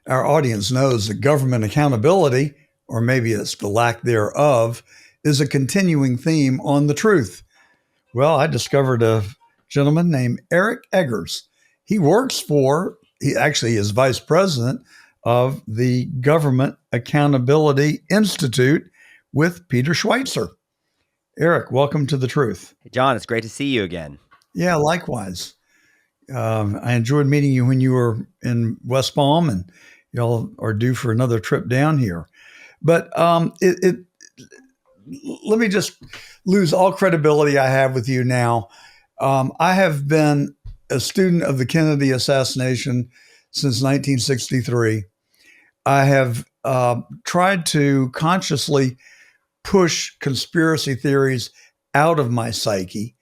our audience knows that government accountability, or maybe it's the lack thereof, is a continuing theme on The Truth. Well, I discovered a gentleman named Eric Eggers. He actually is vice president of the Government Accountability Institute with Peter Schweizer. Eric, welcome to The Truth. Hey, John, it's great to see you again. Yeah, likewise. I enjoyed meeting you when you were in West Palm, and y'all are due for another trip down here. But let me just lose all credibility I have with you now. I have been a student of the Kennedy assassination since 1963. I have tried to consciously push conspiracy theories out of my psyche.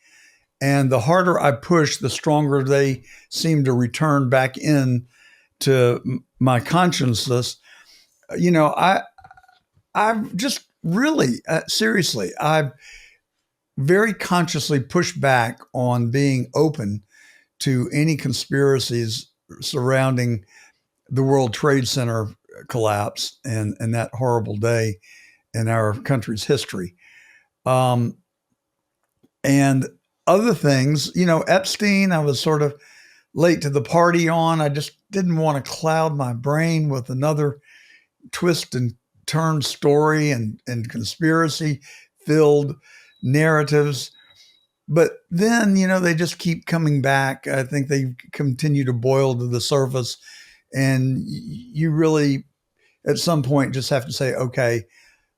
And the harder I push, the stronger they seem to return back in to my consciousness. You know, I've just really, seriously, I've very consciously pushed back on being open to any conspiracies surrounding the World Trade Center collapse and that horrible day in our country's history. And other things, you know, Epstein, I was sort of late to the party on. I just didn't want to cloud my brain with another twist and turn story and conspiracy filled narratives. But then, you know, they just keep coming back. I think they continue to boil to the surface. And you really, at some point, just have to say, okay,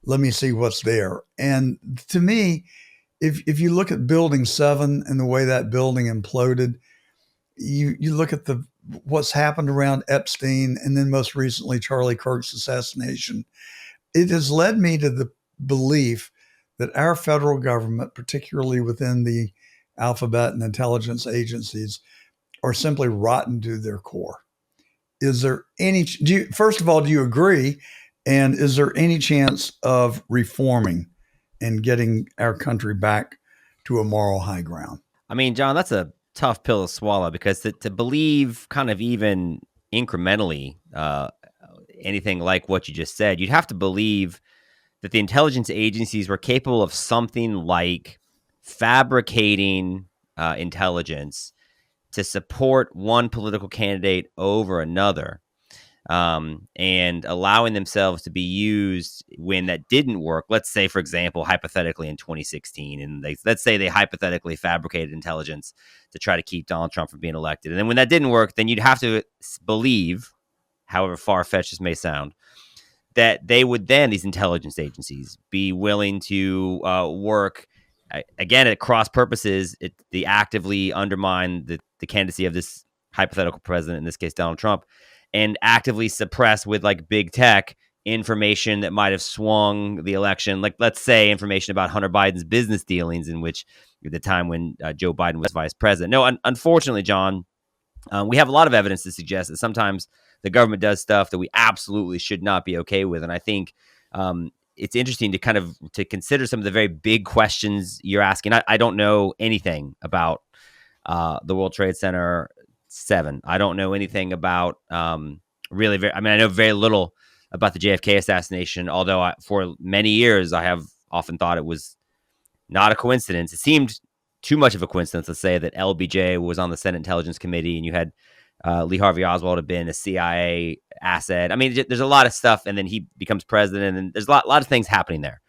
let me see what's there. And to me, if you look at Building 7 and the way that building imploded, you look at what's happened around Epstein, and then most recently Charlie Kirk's assassination, it has led me to the belief that our federal government, particularly within the alphabet and intelligence agencies, are simply rotten to their core. Is there any, first of all, do you agree? And is there any chance of reforming and getting our country back to a moral high ground? I mean, John, that's a tough pill to swallow, because to believe kind of even incrementally anything like what you just said, you'd have to believe that the intelligence agencies were capable of something like fabricating intelligence to support one political candidate over another, and allowing themselves to be used when that didn't work. Let's say, for example, hypothetically in 2016, and let's say they hypothetically fabricated intelligence to try to keep Donald Trump from being elected. And then when that didn't work, then you'd have to believe, however far-fetched this may sound, that they would then, these intelligence agencies, be willing to work, again, at cross purposes, they actively undermine the candidacy of this hypothetical president, in this case, Donald Trump, and actively suppress with like big tech information that might have swung the election. Like, let's say, information about Hunter Biden's business dealings, in which at the time when Joe Biden was vice president. No, unfortunately, John, we have a lot of evidence to suggest that sometimes the government does stuff that we absolutely should not be okay with. And I think it's interesting to kind of to consider some of the very big questions you're asking. I don't know anything about the World Trade Center 7. I don't know anything about I know very little about the JFK assassination, although for many years I have often thought it was not a coincidence. It seemed too much of a coincidence, let's say, that LBJ was on the Senate Intelligence Committee and you had Lee Harvey Oswald have been a CIA asset. I mean, there's a lot of stuff, and then he becomes president, and there's a lot of things happening there.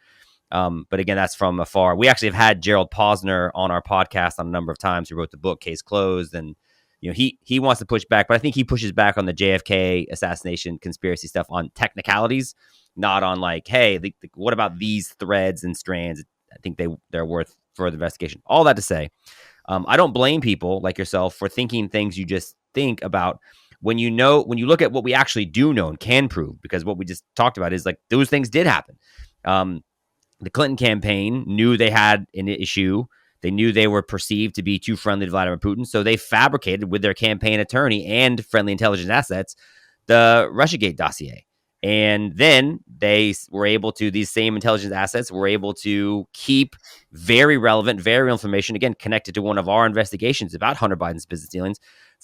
But again, that's from afar. We actually have had Gerald Posner on our podcast on a number of times, who wrote the book Case Closed, and you know he wants to push back, but I think he pushes back on the JFK assassination conspiracy stuff on technicalities, not on like, hey, what about these threads and strands? I think they're worth further investigation. All that to say, I don't blame people like yourself for thinking things you just think about when you look at what we actually do know and can prove, because what we just talked about is like those things did happen. The Clinton campaign knew they had an issue. They knew they were perceived to be too friendly to Vladimir Putin. So they fabricated with their campaign attorney and friendly intelligence assets the Russiagate dossier. And then they were able to, these same intelligence assets were able to keep very relevant, very real information, again, connected to one of our investigations about Hunter Biden's business dealings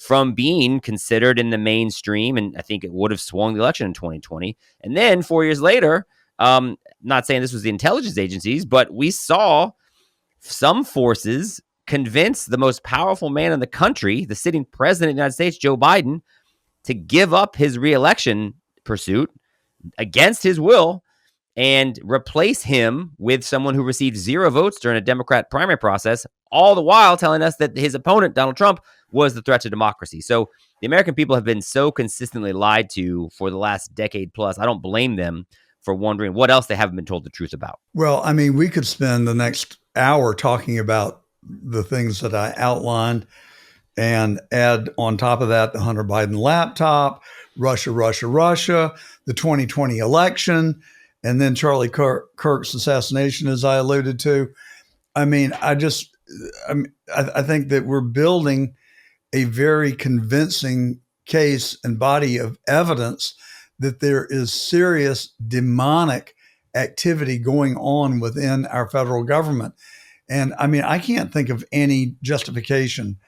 from being considered in the mainstream. And I think it would have swung the election in 2020. And then 4 years later, not saying this was the intelligence agencies, but we saw some forces convince the most powerful man in the country, the sitting president of the United States, Joe Biden, to give up his reelection pursuit against his will and replace him with someone who received 0 votes during a Democrat primary process, all the while telling us that his opponent, Donald Trump, was the threat to democracy. So the American people have been so consistently lied to for the last decade plus. I don't blame them for wondering what else they haven't been told the truth about. Well, I mean, we could spend the next hour talking about the things that I outlined and add on top of that the Hunter Biden laptop, Russia, the 2020 election, and then Charlie Kirk's assassination, as I alluded to. I mean, I think that we're building a very convincing case and body of evidence that there is serious demonic activity going on within our federal government. And I mean, I can't think of any justification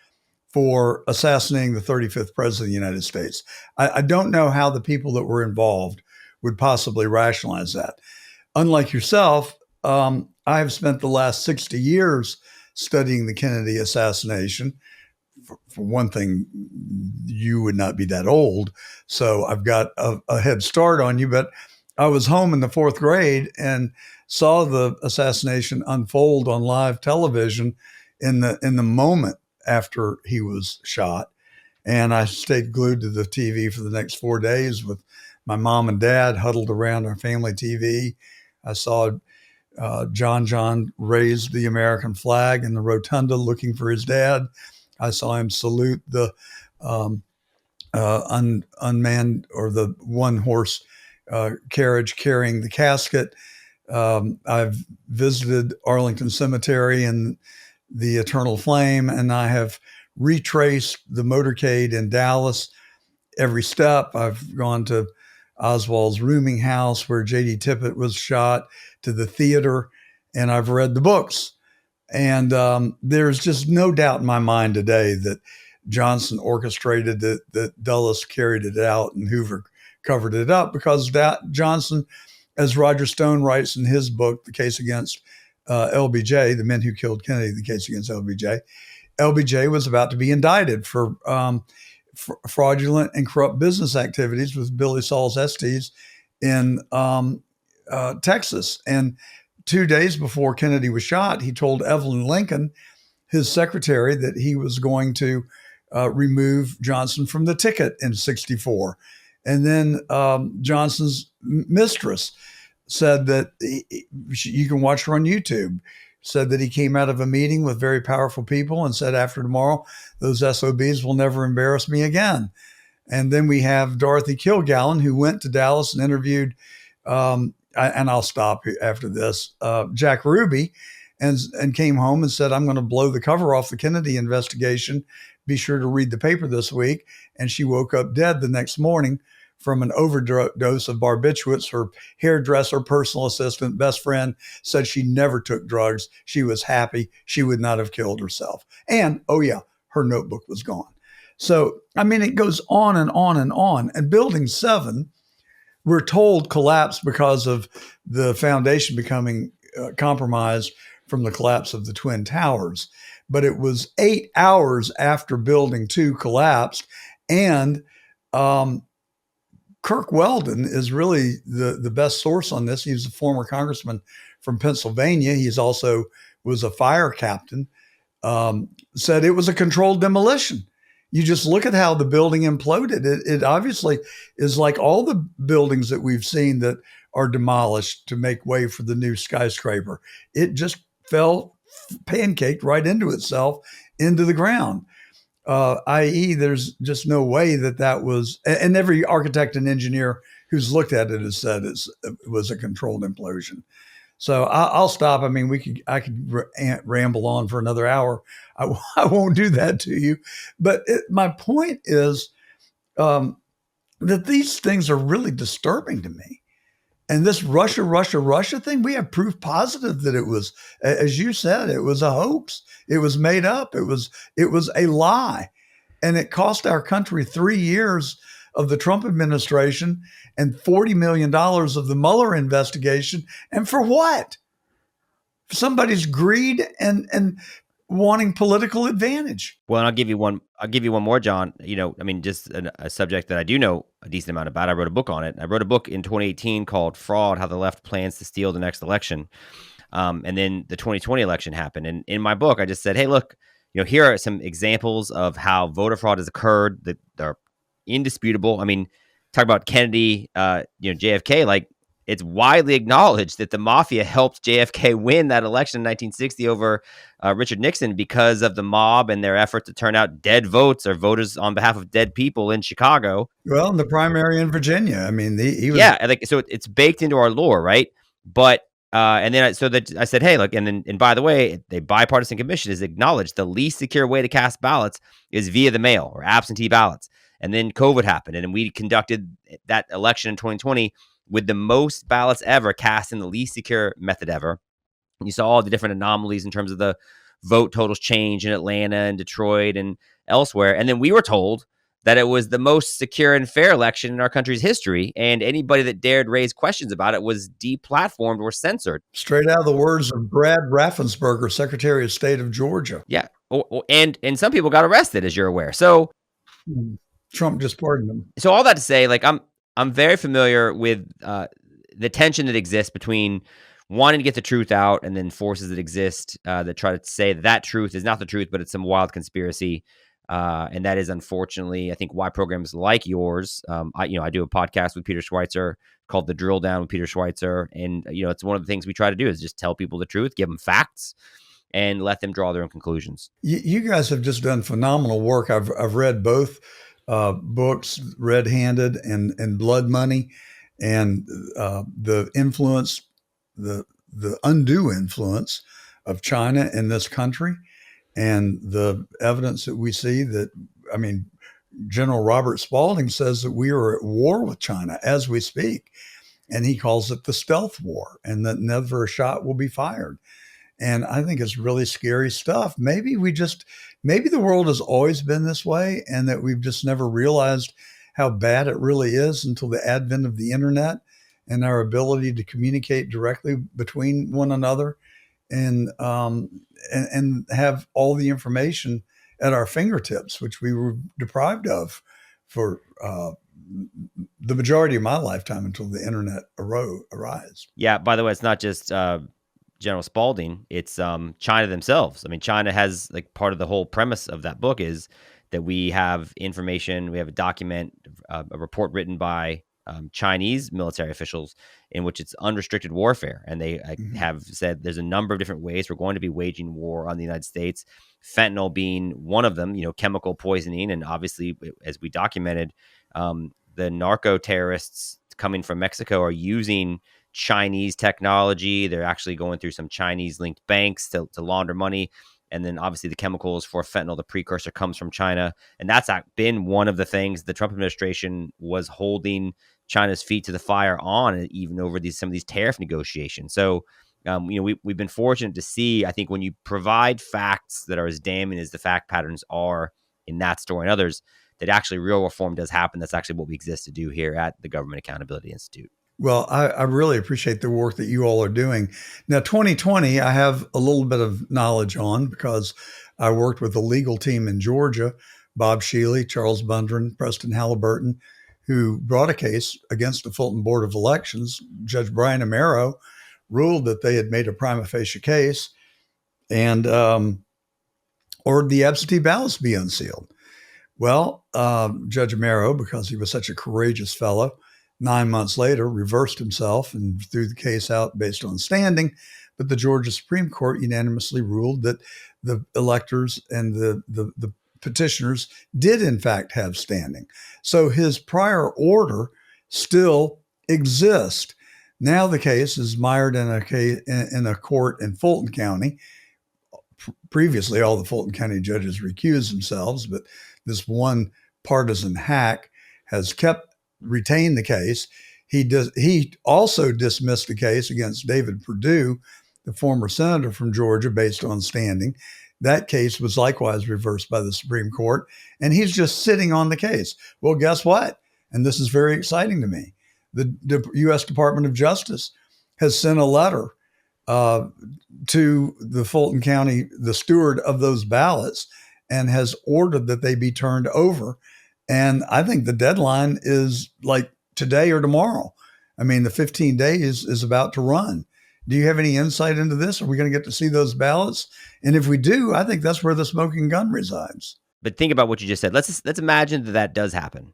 for assassinating the 35th president of the United States. I don't know how the people that were involved would possibly rationalize that. Unlike yourself, I have spent the last 60 years studying the Kennedy assassination. For one thing, you would not be that old, so I've got a head start on you, but I was home in the 4th grade and saw the assassination unfold on live television in the moment after he was shot. And I stayed glued to the TV for the next 4 days with my mom and dad huddled around our family TV. I saw John raise the American flag in the rotunda looking for his dad. I saw him salute the unmanned or the one horse carriage carrying the casket. I've visited Arlington Cemetery and the Eternal Flame, and I have retraced the motorcade in Dallas every step. I've gone to Oswald's rooming house where J.D. Tippit was shot, to the theater, and I've read the books. And there's just no doubt in my mind today that Johnson orchestrated it, that Dulles carried it out, and Hoover covered it up, because Johnson, as Roger Stone writes in his book, The Case Against LBJ, The Men Who Killed Kennedy, The Case Against LBJ, LBJ was about to be indicted for fraudulent and corrupt business activities with Billy Saul's Estes in Texas. And 2 days before Kennedy was shot, he told Evelyn Lincoln, his secretary, that he was going to remove Johnson from the ticket in 1964. And then Johnson's mistress said that you can watch her on YouTube, said that he came out of a meeting with very powerful people and said, after tomorrow, those SOBs will never embarrass me again. And then we have Dorothy Kilgallen, who went to Dallas and interviewed, and I'll stop after this, Jack Ruby, and came home and said, I'm going to blow the cover off the Kennedy investigation. Be sure to read the paper this week. And she woke up dead the next morning from an overdose of barbiturates. Her hairdresser, personal assistant, best friend said she never took drugs. She was happy. She would not have killed herself. And, oh yeah, her notebook was gone. So, I mean, it goes on and on and on. And Building 7, we're told, collapsed because of the foundation becoming compromised from the collapse of the Twin Towers. But it was 8 hours after Building 2 collapsed. And Kirk Weldon is really the best source on this. He's a former congressman from Pennsylvania. He's also was a fire captain. Said it was a controlled demolition. You just look at how the building imploded. It obviously is like all the buildings that we've seen that are demolished to make way for the new skyscraper. It just fell pancaked right into itself, into the ground. I.e., there's just no way that was, and every architect and engineer who's looked at it has said it was a controlled implosion. So I'll stop. I mean, I could ramble on for another hour. I won't do that to you. But my point is that these things are really disturbing to me. And this Russia thing, we have proof positive that it was, as you said, it was a hoax. It was made up. It was a lie. And it cost our country 3 years of the Trump administration and $40 million of the Mueller investigation. And for what? For somebody's greed and wanting political advantage. Well, and I'll give you one. I'll give you one more, John. Just a subject that I do know a decent amount about. I wrote a book on it. I wrote a book in 2018 called "Fraud: How the Left Plans to Steal the Next Election." And then the 2020 election happened. And in my book, I just said, hey, look, here are some examples of how voter fraud has occurred that are indisputable. I mean, talk about Kennedy, JFK, like it's widely acknowledged that the mafia helped JFK win that election in 1960 over Richard Nixon because of the mob and their effort to turn out dead votes or voters on behalf of dead people in Chicago. Well, in the primary in Virginia, I mean, he was. Yeah, so it's baked into our lore, right? But and then I said, hey, look, and by the way, the bipartisan commission has acknowledged the least secure way to cast ballots is via the mail or absentee ballots. And then COVID happened, and we conducted that election in 2020 with the most ballots ever cast in the least secure method ever. And you saw all the different anomalies in terms of the vote totals change in Atlanta and Detroit and elsewhere. And then we were told that it was the most secure and fair election in our country's history, and anybody that dared raise questions about it was deplatformed or censored. Straight out of the words of Brad Raffensperger, Secretary of State of Georgia. Yeah, and some people got arrested, as you're aware. So Trump just pardoned them. So all that to say, like I'm very familiar with the tension that exists between wanting to get the truth out and then forces that exist that try to say that truth is not the truth, but it's some wild conspiracy. And that is unfortunately, I think, why programs like yours. I do a podcast with Peter Schweizer called The Drilldown with Peter Schweizer, and it's one of the things we try to do is just tell people the truth, give them facts, and let them draw their own conclusions. You guys have just done phenomenal work. I've read both books, Red Handed and BloodMoney, and the influence, the undue influence of China in this country. And the evidence that we see that, I mean, General Robert Spalding says that we are at war with China as we speak. And he calls it the stealth war, and that never a shot will be fired. And I think it's really scary stuff. Maybe the world has always been this way, and that we've just never realized how bad it really is until the advent of the internet and our ability to communicate directly between one another. And have all the information at our fingertips, which we were deprived of for the majority of my lifetime until the internet arose. Yeah. By the way, it's not just General Spalding; it's China themselves. I mean, China has, like, part of the whole premise of that book is that we have information, we have a document, a report written by Chinese military officials in which it's unrestricted warfare. And they have said there's a number of different ways we're going to be waging war on the United States, fentanyl being one of them, chemical poisoning. And obviously, as we documented, the narco terrorists coming from Mexico are using Chinese technology. They're actually going through some Chinese linked banks to launder money. And then obviously the chemicals for fentanyl, the precursor, comes from China. And that's been one of the things the Trump administration was holding China's feet to the fire on, even over some of these tariff negotiations. So, we've been fortunate to see, I think, when you provide facts that are as damning as the fact patterns are in that story and others, that actually real reform does happen. That's actually what we exist to do here at the Government Accountability Institute. Well, I really appreciate the work that you all are doing. Now, 2020, I have a little bit of knowledge on because I worked with the legal team in Georgia, Bob Shealy, Charles Bundren, Preston Halliburton, who brought a case against the Fulton Board of Elections. Judge Brian Amaro ruled that they had made a prima facie case and ordered the absentee ballots be unsealed. Well, Judge Amaro, because he was such a courageous fellow, 9 months later reversed himself and threw the case out based on standing. But the Georgia Supreme Court unanimously ruled that the electors and the petitioners did in fact have standing. So his prior order still exists. Now the case is mired in a court in Fulton County. Previously, all the Fulton County judges recused themselves, but this one partisan hack has retained the case. He also dismissed the case against David Perdue, the former senator from Georgia, based on standing. that case was likewise reversed by the Supreme Court, and he's just sitting on the case. Well, guess what? And this is very exciting to me. The U.S. Department of Justice has sent a letter to the Fulton County, the steward of those ballots, and has ordered that they be turned over. And I think the deadline is like today or tomorrow. I mean, the 15 days is about to run. Do you have any insight into this? Are we going to get to see those ballots? And if we do, I think that's where the smoking gun resides. But think about what you just said. Let's imagine that does happen.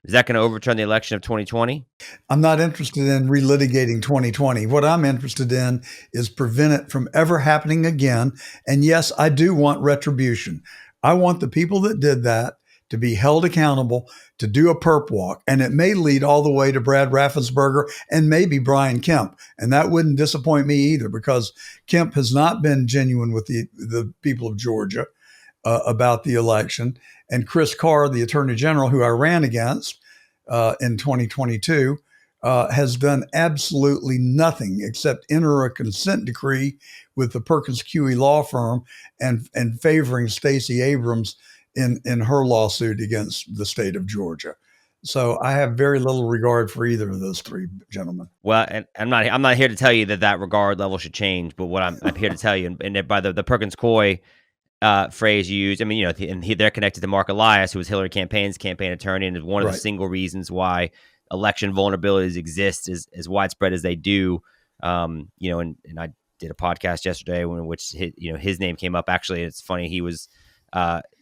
Is that going to overturn the election of 2020? I'm not interested in relitigating 2020. What I'm interested in is prevent it from ever happening again. And yes, I do want retribution. I want the people that did that to be held accountable, to do a perp walk. And it may lead all the way to Brad Raffensperger and maybe Brian Kemp. And that wouldn't disappoint me either, because Kemp has not been genuine with the people of Georgia about the election. And Chris Carr, the Attorney General, who I ran against in 2022, has done absolutely nothing except enter a consent decree with the Perkins Coie law firm and favoring Stacey Abrams in her lawsuit against the state of Georgia. So I have very little regard for either of those three gentlemen. Well, and I'm not here to tell you that regard level should change, but what I'm here to tell you, and by the Perkins Coie phrase you used, I mean, they're connected to Mark Elias, who was Hillary campaign's campaign attorney, and is one of the single reasons why election vulnerabilities exist as widespread as they do. And I did a podcast yesterday in which his name came up. Actually, it's funny, he was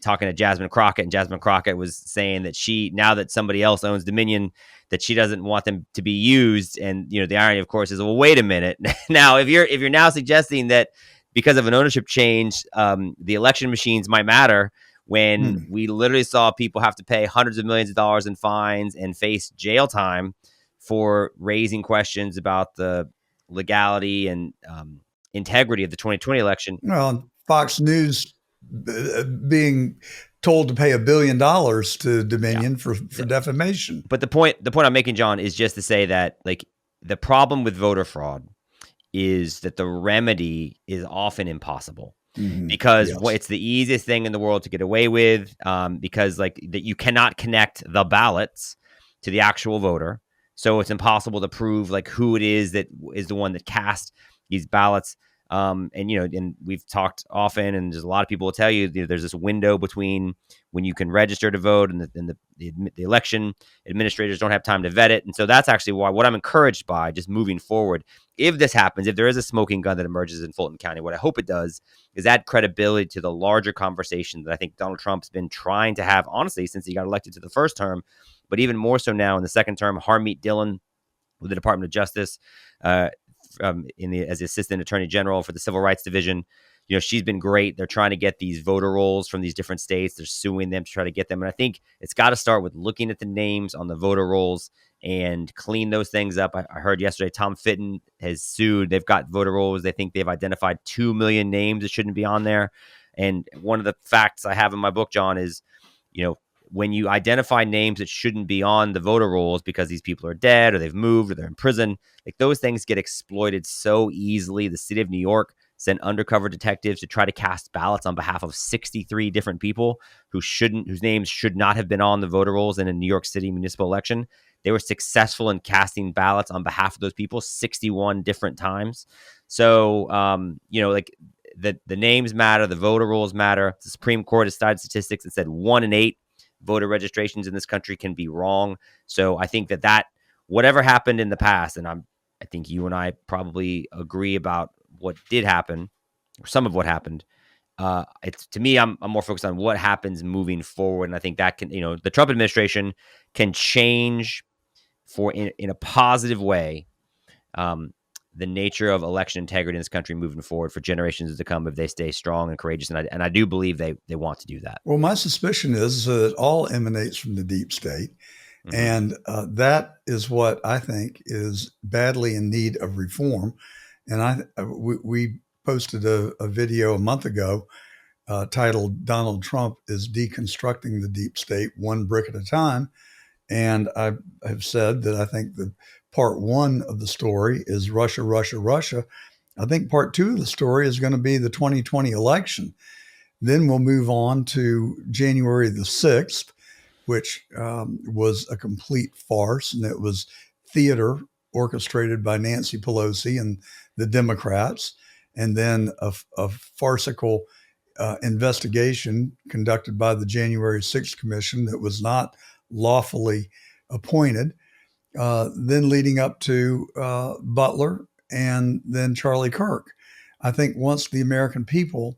talking to Jasmine Crockett, and Jasmine Crockett was saying that now that somebody else owns Dominion, that she doesn't want them to be used. And the irony, of course, is, well, wait a minute. Now, if you're now suggesting that because of an ownership change, the election machines might matter, when we literally saw people have to pay hundreds of millions of dollars in fines and face jail time for raising questions about the legality and integrity of the 2020 election. Well, Fox News being told to pay $1 billion to Dominion for defamation. But the point I'm making, John, is just to say that, like, the problem with voter fraud is that the remedy is often impossible, because it's the easiest thing in the world to get away with, because that you cannot connect the ballots to the actual voter. So it's impossible to prove who it is that is the one that cast these ballots. And we've talked often, and there's a lot of people will tell you, there's this window between when you can register to vote and the election administrators don't have time to vet it. And so that's actually why what I'm encouraged by, just moving forward, if this happens, if there is a smoking gun that emerges in Fulton County, what I hope it does is add credibility to the larger conversation that I think Donald Trump's been trying to have, honestly, since he got elected to the first term, but even more so now in the second term. Harmeet Dillon with the Department of Justice, as the Assistant Attorney General for the Civil Rights Division, she's been great. They're trying to get these voter rolls from these different states. They're suing them to try to get them. And I think it's got to start with looking at the names on the voter rolls and clean those things up. I heard yesterday Tom Fitton has sued. They've got voter rolls. They think they've identified 2 million names that shouldn't be on there. And one of the facts I have in my book, John, is, when you identify names that shouldn't be on the voter rolls because these people are dead or they've moved or they're in prison, those things get exploited so easily. The city of New York sent undercover detectives to try to cast ballots on behalf of 63 different people whose names should not have been on the voter rolls in a New York City municipal election. They were successful in casting ballots on behalf of those people 61 different times. So, the names matter, the voter rolls matter. The Supreme Court has cited statistics that said 1 in 8 voter registrations in this country can be wrong. So I think that whatever happened in the past, and I think you and I probably agree about what did happen, or some of what happened. It's, to me, I'm more focused on what happens moving forward, and I think that can, the Trump administration can change in a positive way the nature of election integrity in this country moving forward for generations to come if they stay strong and courageous. And I do believe they want to do that. Well, my suspicion is that it all emanates from the deep state. And that is what I think is badly in need of reform. And we posted a video a month ago titled "Donald Trump is Deconstructing the Deep State One Brick at a Time." And I have said that I think the part one of the story is Russia, Russia, Russia. I think part two of the story is going to be the 2020 election. Then we'll move on to January the 6th, which was a complete farce, and it was theater orchestrated by Nancy Pelosi and the Democrats, and then a farcical investigation conducted by the January 6th Commission that was not lawfully appointed, then leading up to Butler and then Charlie Kirk. I think once the American people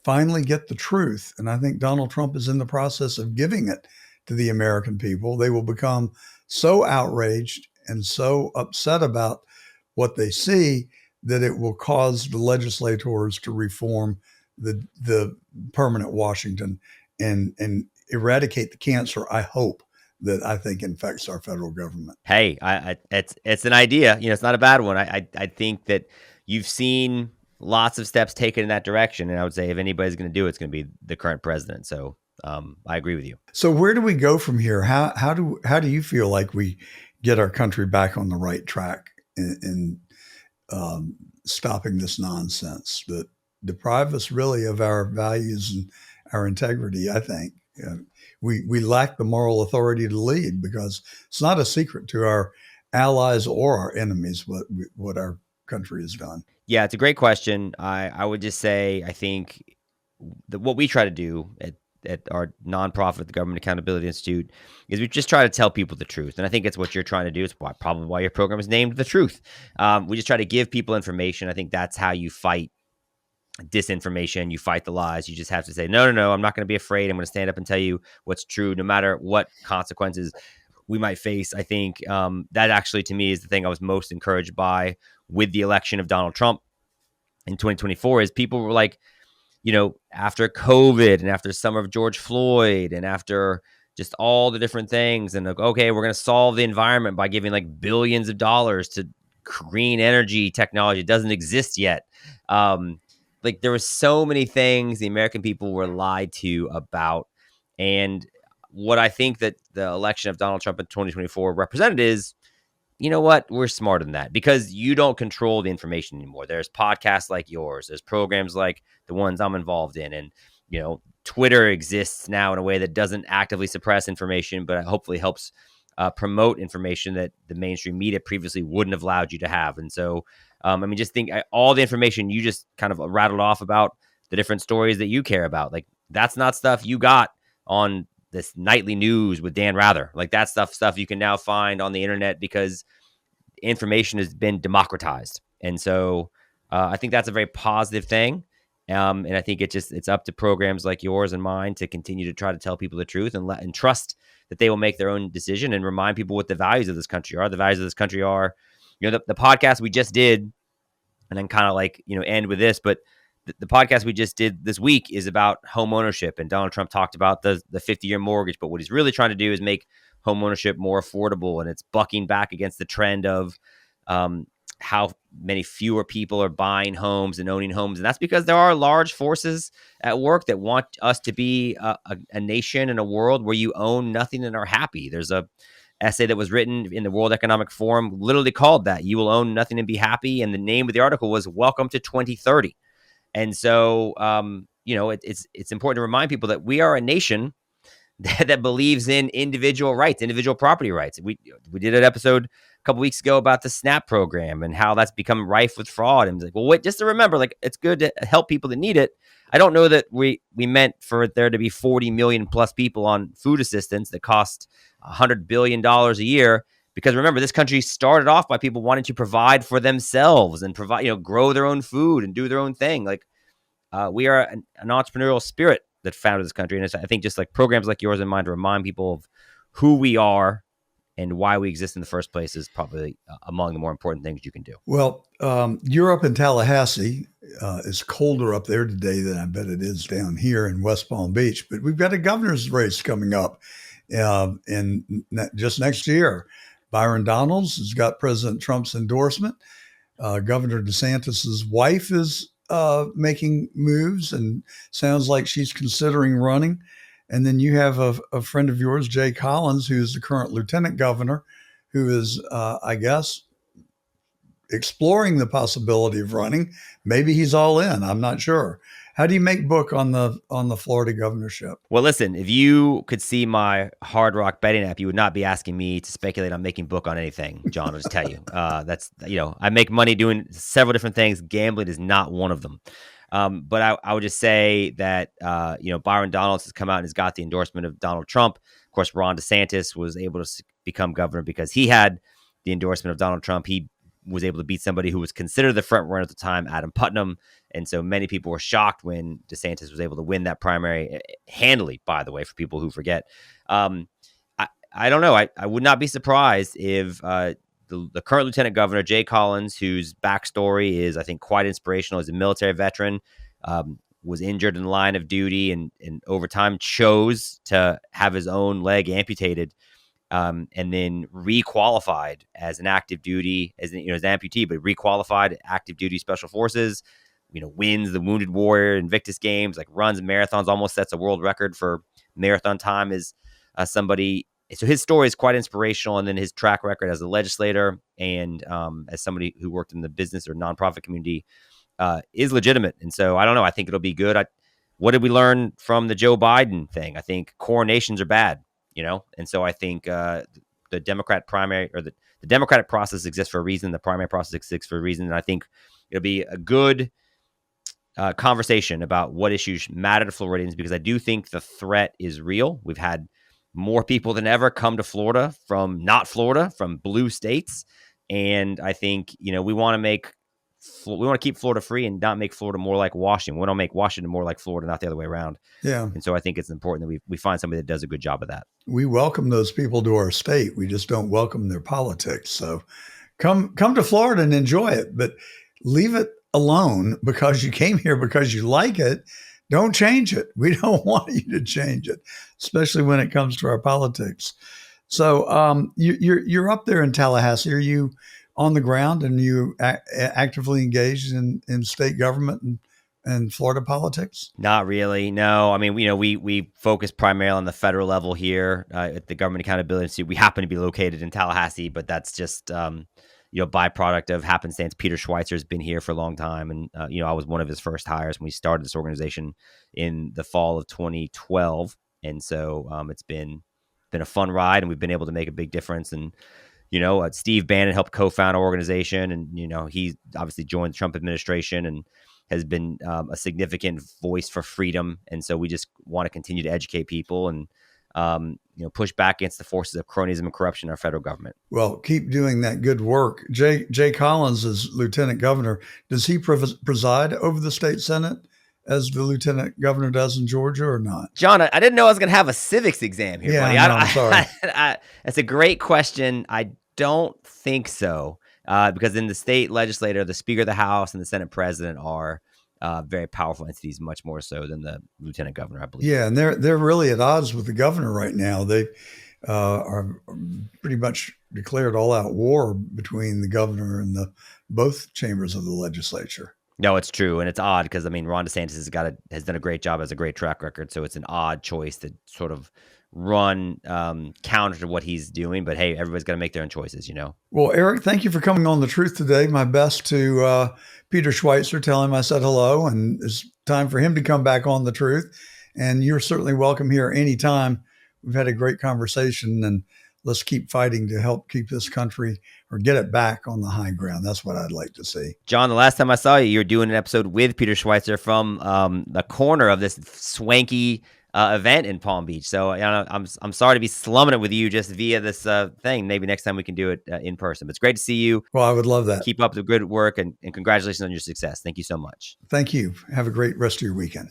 finally get the truth, and I think Donald Trump is in the process of giving it to the American people, they will become so outraged and so upset about what they see that it will cause the legislators to reform the permanent Washington and eradicate the cancer, I hope, that I think infects our federal government. Hey, it's an idea. It's not a bad one. I think that you've seen lots of steps taken in that direction, and I would say if anybody's going to do it, it's going to be the current president. So I agree with you. So where do we go from here? How do you feel like we get our country back on the right track in stopping this nonsense that deprive us really of our values and our integrity? I think we lack the moral authority to lead, because it's not a secret to our allies or our enemies what our country has done. Yeah, it's a great question. I would just say I think that what we try to do at our nonprofit, the Government Accountability Institute, is we just try to tell people the truth. And I think it's what you're trying to do. It's probably why your program is named The Truth. We just try to give people information. I think that's how you fight disinformation. You fight the lies. You just have to say, no, I'm not going to be afraid. I'm going to stand up and tell you what's true, no matter what consequences we might face. I think that actually, to me, is the thing I was most encouraged by with the election of Donald Trump in 2024, is people were like, after COVID and after summer of George Floyd and after just all the different things, and like, okay, we're going to solve the environment by giving like billions of dollars to green energy technology. It doesn't exist yet. Like there were so many things the American people were lied to about. And what I think that the election of Donald Trump in 2024 represented is, you know what? We're smarter than that, because you don't control the information anymore. There's podcasts like yours. There's programs like the ones I'm involved in. And, Twitter exists now in a way that doesn't actively suppress information, but hopefully helps promote information that the mainstream media previously wouldn't have allowed you to have. And so, just think all the information you just kind of rattled off about the different stories that you care about. Like that's not stuff you got on this nightly news with Dan Rather. Like that stuff you can now find on the internet because information has been democratized. And so I think that's a very positive thing. And I think it's up to programs like yours and mine to continue to try to tell people the truth and trust that they will make their own decision, and remind people what the values of this country are. The values of this country are, the podcast we just did, and then kind of like, end with this, but the podcast we just did this week is about home ownership, and Donald Trump talked about the 50-year mortgage, but what he's really trying to do is make home ownership more affordable, and it's bucking back against the trend of how many fewer people are buying homes and owning homes. And that's because there are large forces at work that want us to be a nation in a world where you own nothing and are happy. There's a essay that was written in the World Economic Forum literally called that, "You will own nothing and be happy." And the name of the article was "Welcome to 2030." And so, it's important to remind people that we are a nation that believes in individual rights, individual property rights. We did an episode a couple weeks ago about the SNAP program and how that's become rife with fraud. And like, well, wait, just to remember, like, it's good to help people that need it. I don't know that we meant for there to be 40 million plus people on food assistance that cost $100 billion a year. Because remember, this country started off by people wanting to provide for themselves and provide, grow their own food and do their own thing. Like we are an entrepreneurial spirit that founded this country. And I think just like programs like yours and mine to remind people of who we are and why we exist in the first place is probably among the more important things you can do. Well, you're up in Tallahassee. It's colder up there today than I bet it is down here in West Palm Beach. But we've got a governor's race coming up in just next year. Byron Donalds has got President Trump's endorsement. Governor DeSantis's wife is making moves and sounds like she's considering running. And then you have a friend of yours, Jay Collins, who's the current lieutenant governor, who is, I guess, exploring the possibility of running. Maybe he's all in. I'm not sure. How do you make book on the Florida governorship? Well, listen, if you could see my Hard Rock betting app, you would not be asking me to speculate on making book on anything, John. I'll just tell you. That's, I make money doing several different things. Gambling is not one of them. But I would just say that, Byron Donalds has come out and has got the endorsement of Donald Trump. Of course, Ron DeSantis was able to become governor because he had the endorsement of Donald Trump. He was able to beat somebody who was considered the front runner at the time, Adam Putnam. And so many people were shocked when DeSantis was able to win that primary handily, by the way, for people who forget. I don't know. I would not be surprised if the current Lieutenant Governor, Jay Collins, whose backstory is, I think, quite inspirational. He's a military veteran, was injured in the line of duty, and over time chose to have his own leg amputated, and then requalified as an active duty, as an amputee, but requalified active duty special forces. Wins the Wounded Warrior Invictus Games, like runs marathons, almost sets a world record for marathon time. Is somebody. So his story is quite inspirational, and then his track record as a legislator and as somebody who worked in the business or nonprofit community is legitimate. And so I don't know. I think it'll be good. What did we learn from the Joe Biden thing? I think coronations are bad, and so I think the Democrat primary or the Democratic process exists for a reason. The primary process exists for a reason, and I think it'll be a good conversation about what issues matter to Floridians, because I do think the threat is real. We've had more people than ever come to Florida from not Florida, from blue states. And I think, we want to keep Florida free and not make Florida more like Washington. We want to make Washington more like Florida, not the other way around. Yeah. And so I think it's important that we find somebody that does a good job of that. We welcome those people to our state. We just don't welcome their politics. So come to Florida and enjoy it, but leave it alone because you came here because you like it. Don't change it. We don't want you to change it, especially when it comes to our politics. So you're up there in Tallahassee. Are you on the ground and you actively engaged in state government and Florida politics? Not really. No. I mean, we focus primarily on the federal level here at the Government Accountability Institute. We happen to be located in Tallahassee, but that's just byproduct of happenstance. Peter Schweizer has been here for a long time. And, I was one of his first hires when we started this organization in the fall of 2012. And so it's been a fun ride, and we've been able to make a big difference. And, Steve Bannon helped co-found our organization, and, he obviously joined the Trump administration and has been a significant voice for freedom. And so we just want to continue to educate people and, push back against the forces of cronyism and corruption in our federal government. Well, keep doing that good work. Jay Collins is Lieutenant Governor. Does he preside over the state Senate as the Lieutenant Governor does in Georgia, or not? John, I didn't know I was going to have a civics exam here, buddy. I'm sorry. That's a great question. I don't think so, because in the state legislature, the Speaker of the House and the Senate President are very powerful entities, much more so than the Lieutenant Governor, I believe. Yeah, and they're really at odds with the governor right now. They are pretty much declared all-out war between the governor and both chambers of the legislature. No, it's true, and it's odd because Ron DeSantis has done a great job, has a great track record. So it's an odd choice to sort of run counter to what he's doing. But hey, everybody's got to make their own choices, Well, Eric, thank you for coming on The Truth today. My best to Peter Schweizer. Tell him I said hello, and it's time for him to come back on The Truth. And you're certainly welcome here anytime. We've had a great conversation, and let's keep fighting to help keep this country or get it back on the high ground. That's what I'd like to see. John, the last time I saw you, you were doing an episode with Peter Schweizer from the corner of this swanky event in Palm Beach. So I'm sorry to be slumming it with you just via this thing. Maybe next time we can do it in person. But it's great to see you. Well, I would love that. Keep up the good work, and congratulations on your success. Thank you so much. Thank you. Have a great rest of your weekend.